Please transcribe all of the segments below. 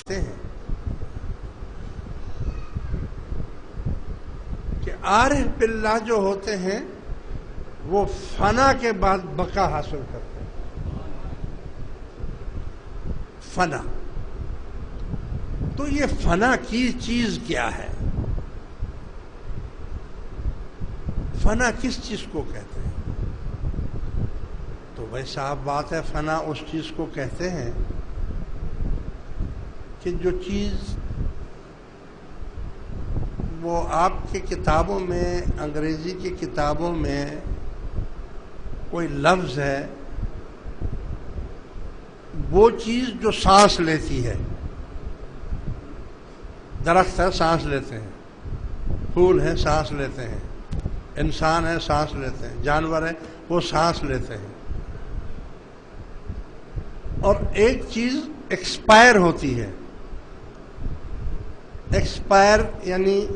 ہیں کہ عارف باللہ جو ہوتے ہیں وہ فنا کے بعد بقا حاصل کرتے ہیں. فنا. تو یہ فنا کی چیز کیا ہے؟ فنا کس چیز کو کہتے ہیں؟ تو بھائی صاحب بات ہے، فنا اس چیز کو کہتے ہیں کہ جو چیز وہ آپ کی کتابوں میں، انگریزی کی کتابوں میں کوئی لفظ ہے، وہ چیز جو سانس لیتی ہے. درخت ہے، سانس لیتے ہیں. پھول ہے، سانس لیتے ہیں. انسان ہے، سانس لیتے ہیں. جانور ہے، وہ سانس لیتے ہیں. اور ایک چیز ایکسپائر ہوتی ہے. ایکسپائر یعنی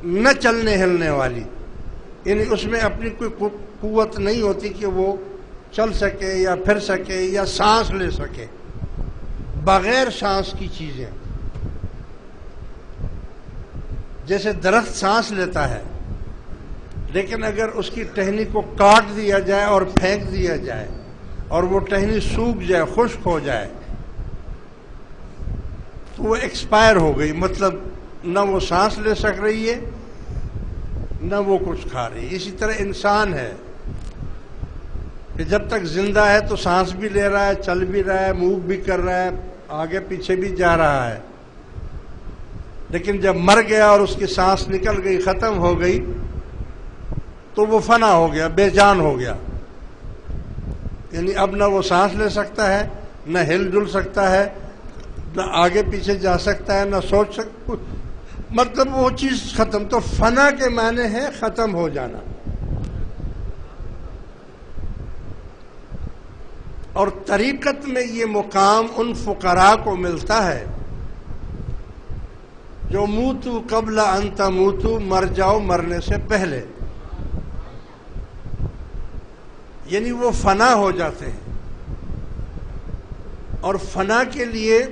نہ چلنے ہلنے والی، یعنی اس میں اپنی کوئی قوت نہیں ہوتی کہ وہ چل سکے یا پھر سکے یا سانس لے سکے. بغیر سانس کی چیزیں، جیسے درخت سانس لیتا ہے، لیکن اگر اس کی ٹہنی کو کاٹ دیا جائے اور پھینک دیا جائے اور وہ ٹہنی سوکھ جائے، خشک ہو جائے، تو وہ ایکسپائر ہو گئی. مطلب نہ وہ سانس لے سک رہی ہے، نہ وہ کچھ کھا رہی ہے. اسی طرح انسان ہے کہ جب تک زندہ ہے تو سانس بھی لے رہا ہے، چل بھی رہا ہے، موو بھی کر رہا ہے، آگے پیچھے بھی جا رہا ہے. لیکن جب مر گیا اور اس کی سانس نکل گئی، ختم ہو گئی، تو وہ فنا ہو گیا، بے جان ہو گیا. یعنی اب نہ وہ سانس لے سکتا ہے، نہ ہل ڈل سکتا ہے، نہ آگے پیچھے جا سکتا ہے، نہ سوچ سکتا. مطلب وہ چیز ختم. تو فنا کے معنی ہے ختم ہو جانا. اور طریقت میں یہ مقام ان فقراء کو ملتا ہے جو موتو قبل ان تموتو، مر جاؤ مرنے سے پہلے. یعنی وہ فنا ہو جاتے ہیں. اور فنا کے لیے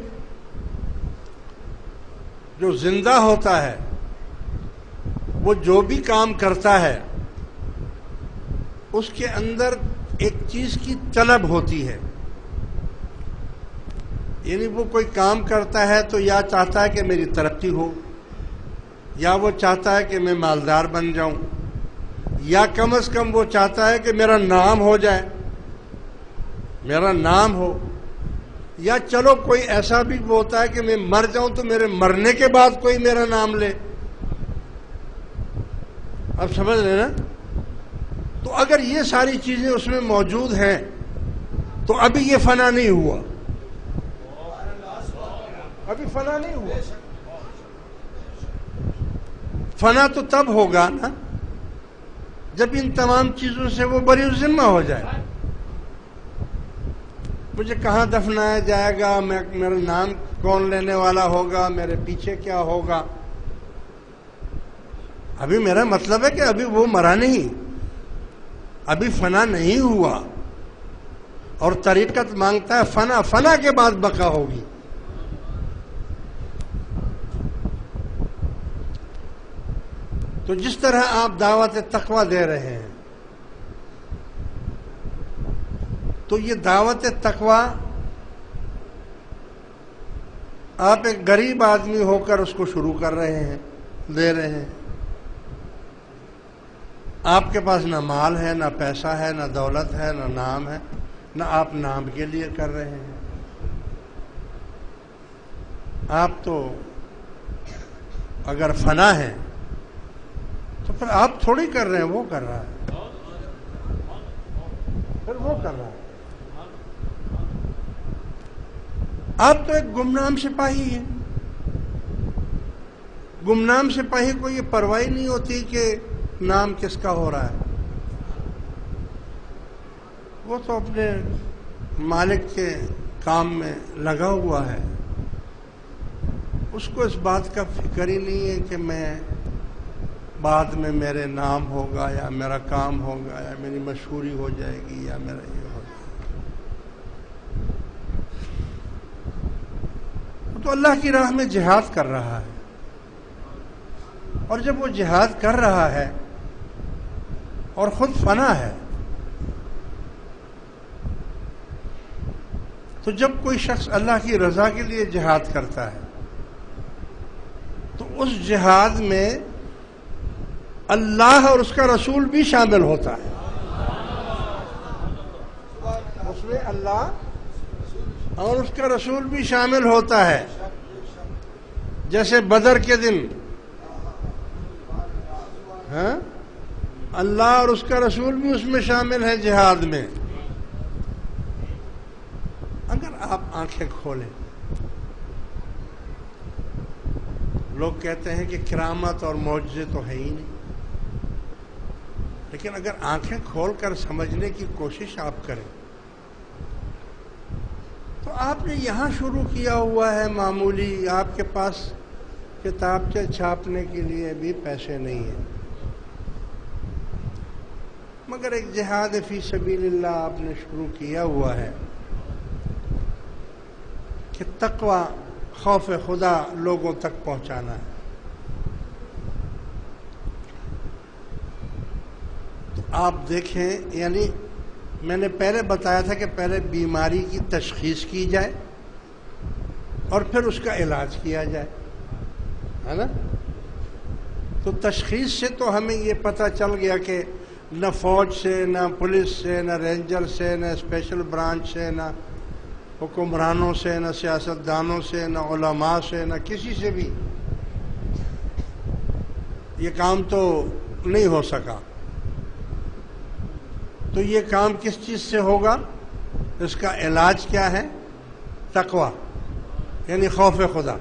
جو زندہ ہوتا ہے وہ جو بھی کام کرتا ہے اس کے اندر ایک چیز کی طلب ہوتی ہے. یعنی وہ کوئی کام کرتا ہے تو یا چاہتا ہے کہ میری ترقی ہو، یا وہ چاہتا ہے کہ میں مالدار بن جاؤں، یا کم از کم وہ چاہتا ہے کہ میرا نام ہو جائے، میرا نام ہو. یا چلو کوئی ایسا بھی ہوتا ہے کہ میں مر جاؤں تو میرے مرنے کے بعد کوئی میرا نام لے. اب سمجھ رہے نا؟ تو اگر یہ ساری چیزیں اس میں موجود ہیں تو ابھی یہ فنا نہیں ہوا. ابھی فنا نہیں ہوا. فنا تو تب ہوگا نا جب ان تمام چیزوں سے وہ بری ذمہ ہو جائے. مجھے کہاں دفنایا جائے گا، میرا نام کون لینے والا ہوگا، میرے پیچھے کیا ہوگا. ابھی میرا مطلب ہے کہ ابھی وہ مرا نہیں، ابھی فنا نہیں ہوا. اور طریقت مانگتا ہے فنا. فنا کے بعد بقا ہوگی. تو جس طرح آپ دعوت تقویٰ دے رہے ہیں، تو یہ دعوت تقویٰ آپ ایک غریب آدمی ہو کر اس کو شروع کر رہے ہیں، دے رہے ہیں. آپ کے پاس نہ مال ہے، نہ پیسہ ہے، نہ دولت ہے، نہ نام ہے، نہ آپ نام کے لیے کر رہے ہیں. آپ تو اگر فنا ہے تو پھر آپ تھوڑی کر رہے ہیں، وہ کر رہا ہے. پھر وہ کر رہا ہے. آپ تو ایک گمنام سپاہی ہیں. گمنام سپاہی کو یہ پرواہ نہیں ہوتی کہ نام کس کا ہو رہا ہے. وہ تو اپنے مالک کے کام میں لگا ہوا ہے. اس کو اس بات کا فکر ہی نہیں ہے کہ میں بعد میں میرے نام ہوگا یا میرا کام ہوگا یا میری مشہوری ہو جائے گی یا میرا یہ ہوگا. تو اللہ کی راہ میں جہاد کر رہا ہے، اور جب وہ جہاد کر رہا ہے اور خود فنا ہے، تو جب کوئی شخص اللہ کی رضا کے لیے جہاد کرتا ہے تو اس جہاد میں اللہ اور اس کا رسول بھی شامل ہوتا ہے، اس میں اللہ اور اس کا رسول بھی شامل ہوتا ہے۔ جیسے بدر کے دن اللہ اور اس کا رسول بھی اس میں شامل ہے جہاد میں۔ اگر آپ آنکھیں کھولیں، لوگ کہتے ہیں کہ کرامت اور معجزے تو ہے ہی نہیں، لیکن اگر آنکھیں کھول کر سمجھنے کی کوشش آپ کریں تو آپ نے یہاں شروع کیا ہوا ہے معمولی، آپ کے پاس کتابچے چھاپنے کے لیے بھی پیسے نہیں ہیں، مگر ایک جہاد فی سبیل اللہ آپ نے شروع کیا ہوا ہے کہ تقوی، خوف خدا لوگوں تک پہنچانا ہے۔ تو آپ دیکھیں، یعنی میں نے پہلے بتایا تھا کہ پہلے بیماری کی تشخیص کی جائے اور پھر اس کا علاج کیا جائے، ہے نا؟ تو تشخیص سے تو ہمیں یہ پتہ چل گیا کہ نہ فوج سے، نہ پولیس سے، نہ رینجر سے، نہ اسپیشل برانچ سے، نہ حکمرانوں سے، نہ سیاستدانوں سے، نہ علماء سے، نہ کسی سے بھی یہ کام تو نہیں ہو سکا۔ تو یہ کام کس چیز سے ہوگا؟ اس کا علاج کیا ہے؟ تقوی، یعنی خوف خدا۔